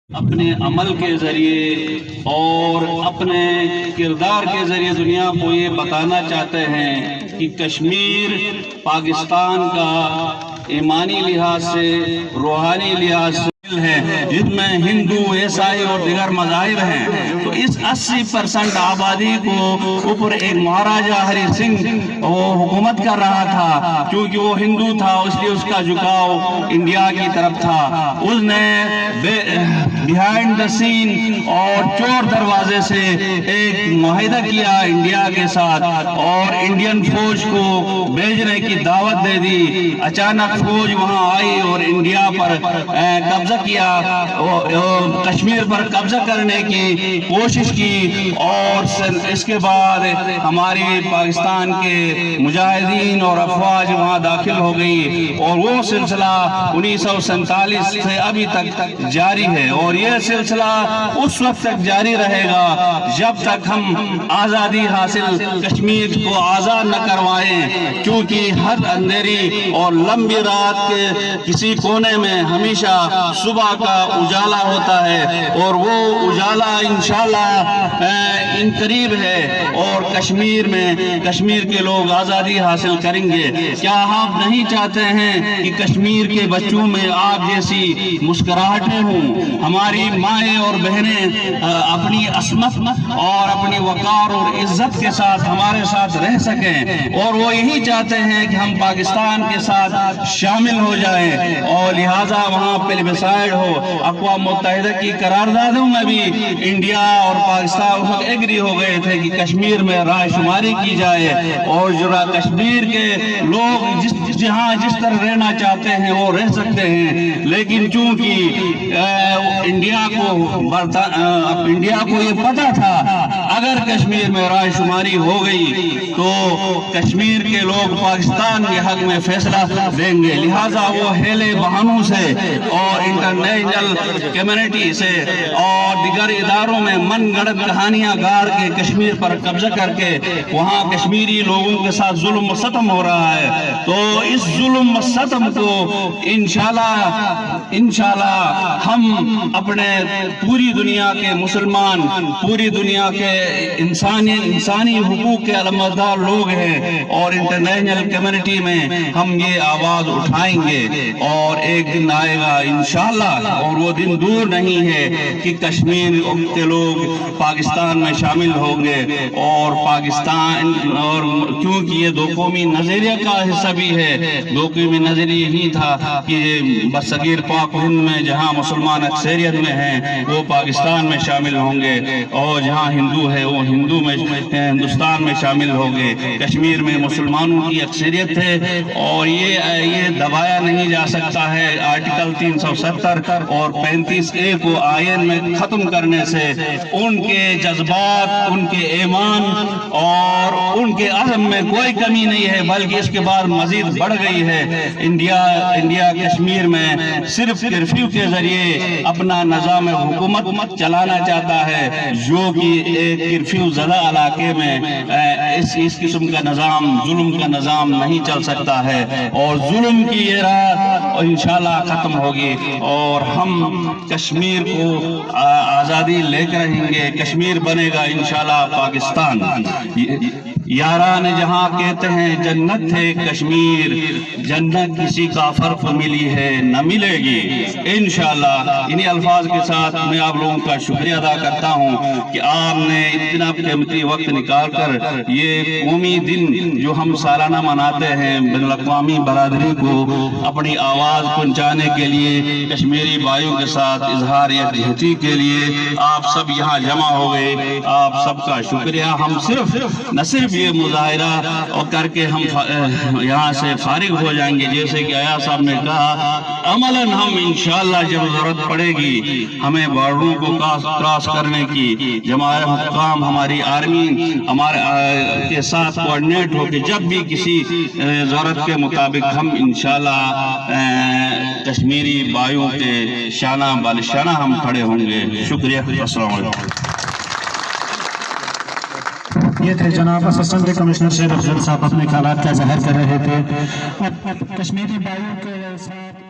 اپنے عمل کے ذریعے اور اپنے کردار کے ذریعے دنیا کو یہ بتانا چاہتے ہیں کہ کشمیر پاکستان کا ایمانی لحاظ سے، روحانی لحاظ سے ہے، جن میں ہندو، عیسائی اور دیگر مذاہب ہیں۔ تو اس 80% آبادی کو اوپر ایک مہاراجہ ہری سنگھ وہ حکومت کر رہا تھا، کیونکہ وہ ہندو تھا، اس لیے اس کا جھکاؤ انڈیا کی طرف تھا۔ اس نے بیہائنڈ دا سین اور چور دروازے سے ایک معاہدہ کیا انڈیا کے ساتھ اور انڈین فوج کو بھیجنے کی دعوت دے دی۔ اچانک فوج وہاں آئی اور انڈیا پر قبضہ کیا، کشمیر پر قبضہ کرنے کی کوشش کی، اور اس کے بعد ہماری پاکستان کے مجاہدین اور افواج وہاں داخل ہو گئی، اور وہ سلسلہ 1947 سے ابھی تک جاری ہے، اور یہ سلسلہ اس وقت تک جاری رہے گا جب تک ہم آزادی حاصل کشمیر کو آزاد نہ کروائیں، کیونکہ ہر اندھیری اور لمبی رات کے کسی کونے میں ہمیشہ صبح کا اجالا ہوتا ہے، اور وہ اجالا انشاءاللہ ان قریب ہے، اور کشمیر کے لوگ آزادی حاصل کریں گے۔ کیا آپ نہیں چاہتے ہیں کہ کشمیر کے بچوں میں آپ جیسی مسکراہٹیں ہوں، ہماری مائیں اور بہنیں اپنی عصمت اور اپنی وقار اور عزت کے ساتھ ہمارے ساتھ رہ سکیں، اور وہ یہی چاہتے ہیں کہ ہم پاکستان کے ساتھ شامل ہو جائیں، اور لہٰذا وہاں پلبسائڈ ہو۔ اقوام متحدہ کی قراردادوں میں بھی انڈیا اور پاکستان اس وقت ایگری ہو گئے تھے کہ کشمیر میں رائے شماری کی جائے، اور جو کشمیر کے لوگ جہاں جس طرح رہنا چاہتے ہیں وہ رہ سکتے ہیں، لیکن چونکہ انڈیا کو یہ پتا تھا اگر کشمیر میں رائے شماری ہو گئی تو کشمیر کے لوگ پاکستان کے حق میں فیصلہ دیں گے، لہٰذا وہ ہیلے بہانوں سے اور انٹرنیشنل کمیونٹی سے اور دیگر اداروں میں من گڑت کہانیاں گار کے کشمیر پر قبضہ کر کے وہاں کشمیری لوگوں کے ساتھ ظلم و ستم ہو رہا ہے۔ تو اس ظلم و ستم کو انشاءاللہ ہم اپنے پوری دنیا کے مسلمان، پوری دنیا کے انسانی حقوق کے علمبردار لوگ ہیں، اور انٹرنیشنل کمیونٹی میں ہم یہ آواز اٹھائیں گے، اور ایک دن آئے گا انشاءاللہ، اور وہ دن دور نہیں ہے کہ کشمیر کے لوگ پاکستان میں شامل ہوں گے، اور پاکستان، اور کیونکہ یہ دو قومی نظریہ کا حصہ بھی ہے، دو قومی نظریہ ہی تھا کہ برصغیر پاک و ہند میں جہاں مسلمان اکثریت میں ہیں وہ پاکستان میں شامل ہوں گے، اور جہاں ہندو ہے وہ ہندوستان میں شامل ہوں گے۔ کشمیر میں مسلمانوں کی اکثریت ہے، اور یہ دبایا نہیں جا سکتا ہے۔ آرٹیکل 370 اور 35A کو آئین میں ختم کرنے سے ان کے جذبات، ان کے ایمان اور ان کے عزم میں کوئی کمی نہیں ہے، بلکہ اس کے بعد مزید بڑھ گئی ہے۔ انڈیا کشمیر میں صرف کرفیو کے ذریعے اپنا نظام حکومت چلانا چاہتا ہے، جو کہ ایک کرفیو زدہ علاقے میں اس قسم کا نظام، ظلم کا نظام نہیں چل سکتا ہے، اور ظلم کی یہ رات انشاءاللہ ختم ہوگی، اور ہم کشمیر کو آزادی لے کر رہیں گے۔ کشمیر بنے گا انشاءاللہ پاکستان۔ یاران جہاں کہتے ہیں جنت ہے کشمیر، جنت کسی کافر کو ملی ہے نہ ملے گی انشاءاللہ۔ انہی الفاظ کے ساتھ میں آپ لوگوں کا شکریہ ادا کرتا ہوں کہ آپ نے اتنا قیمتی وقت نکال کر یہ قومی دن جو ہم سالانہ مناتے ہیں بین الاقوامی برادری کو اپنی آواز پہنچانے کے لیے، کشمیری بھائیوں کے ساتھ اظہار یکجہتی کے لیے آپ سب یہاں جمع ہو گئے، آپ سب کا شکریہ۔ ہم نہ صرف یہ مظاہرہ کر کے ہم یہاں سے فارغ ہو جائیں گے، جیسے کہ آیا صاحب نے کہا، عملاً ہم انشاءاللہ جب ضرورت پڑے گی ہمیں بارڈروں کو کراس کرنے کی، ہمارے حکام، ہماری آرمی ہمارے کے ساتھ کوارڈینیٹ ہو کے جب بھی کسی ضرورت کے مطابق ہم انشاءاللہ کشمیری بھائیوں کے شانہ بالشانہ ہم کھڑے ہوں گے۔ شکریہ، السلام علیکم۔ یہ تھے جناب اسسٹنٹ کمشنر شیر افضل صاحب، اپنے خیالات کا اظہار کر رہے تھے کشمیری بھائیوں کے ساتھ۔